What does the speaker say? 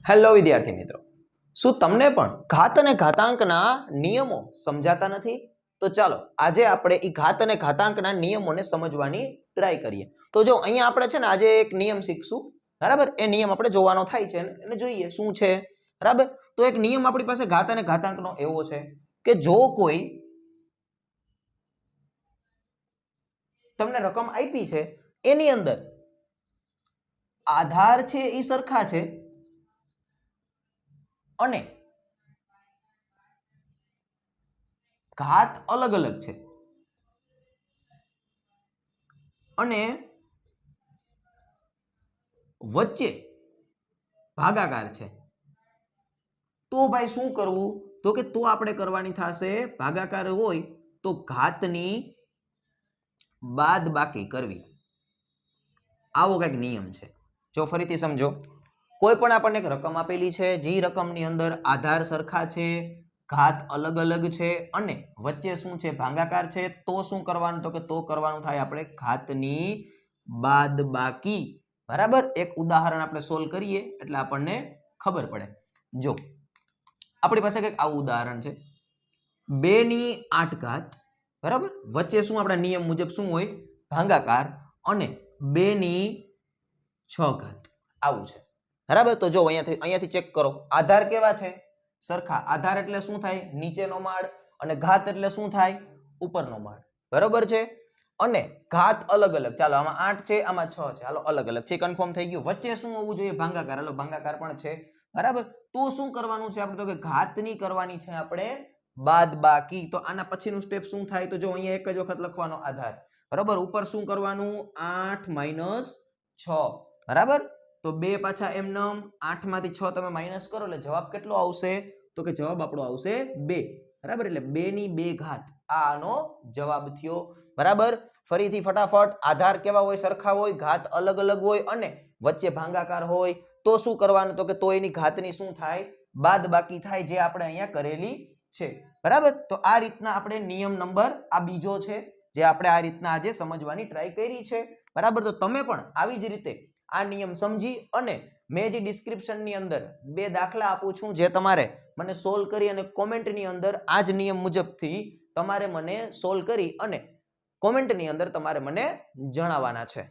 Hello વિદ્યાર્થી મિત્રો, શું તમને પણ ઘાત અને ઘાતાંકના નિયમો સમજાતા નથી? તો ચાલો આજે આપણે ઈ ઘાત અને ઘાતાંકના નિયમોને સમજવાની ટ્રાય કરીએ. તો જો અહીંયા આપણે છે ને આજે એક નિયમ શીખશું, બરાબર? એ નિયમ આપણે જોવાનો થાય છે અને જોઈએ શું છે, બરાબર? તો એક નિયમ આપણી પાસે ઘાત અને ઘાતાંકનો એવો છે કે જો કોઈ તમને રકમ આપી છે એની અંદર આધાર છે એ સરખા છે અને ઘાત અલગ અલગ છે અને વચ્ચે ભાગાકાર છે, તો ભાઈ શું કરવું? તો કે તો આપણે કરવાની થશે ભાગાકાર હોય તો ઘાતની બાદ બાકી કરવી. આવો કંઈક નિયમ છે. જો ફરીથી સમજો, કોઈ પણ આપણને એક રકમ આપેલી છે, જે રકમની અંદર આધાર સરખા છે, ઘાત અલગ અલગ છે અને વચ્ચે શું છે? ભાગાકાર છે. તો શું કરવાનું? તો કે તો કરવાનું થાય આપણે ઘાતની બાદ બાકી. બરાબર? એક ઉદાહરણ આપણે સોલ્વ કરીએ એટલે આપણને ખબર પડે. જો આપણી પાસે કંઈક આવું ઉદાહરણ છે, 2/8, બરાબર? વચ્ચે શું આપણા નિયમ મુજબ શું હોય? ભાગાકાર અને 2/6 આવું છે, બરાબર? તો જો અહીંયાથી ચેક કરો, આધાર કેવા છે? સરખા. આધાર એટલે શું થાય? નીચેનો માળ. અને ઘાત એટલે શું થાય? ઉપરનો માળ. બરોબર છે? અને ઘાત અલગ અલગ. ચાલો આમાં 8 છે, આમાં 6 છે. હાલો અલગ અલગ છે, કન્ફર્મ થઈ ગયું. વચ્ચે શું હોવું જોઈએ? ભાગાકાર. હાલો ભાગાકાર પણ છે, બરાબર? તો શું કરવાનું છે આપણે? તો કે ઘાતની કરવાની છે આપણે બાદ બાકી. તો આના પછીનું સ્ટેપ શું થાય? તો જો અહીંયા એક જ વખત લખવાનો આધાર, બરાબર? ઉપર શું કરવાનું? 8 - 6, બરાબર? તો 2 પાછા એમનેમ 8 માંથી 6 તમે માઇનસ કરો એટલે જવાબ કેટલો આવશે? તો કે જવાબ આપણો આવશે 2, બરાબર? એટલે 2/2 ઘાત. આનો જવાબ થયો, બરાબર? ફરીથી ફટાફટ, આધાર કેવા હોય? સરખા હોય, ઘાત અલગ અલગ હોય અને વચ્ચે ભાગાકાર હોય. તો શું કરવાનું? તો કે તો એની ઘાતની શું થાય? બાદ બાકી થાય, જે આપણે અહીંયા કરેલી છે, બરાબર? તો આ રીતના આપણે નિયમ નંબર આ બીજો છે જે આપણે આ રીતના આજે સમજવાની ટ્રાય કરી છે, બરાબર? તો તમે પણ આવી જ રીતે આ નિયમ સમજી અને મેં જે ડિસ્ક્રિપ્શનની અંદર 2 દાખલા આપું છું, જે તમારે મને સોલ્વ કરી અને કોમેન્ટની અંદર આ જ નિયમ મુજબથી તમારે મને સોલ્વ કરી અને કોમેન્ટની અંદર તમારે મને જણાવવાના છે.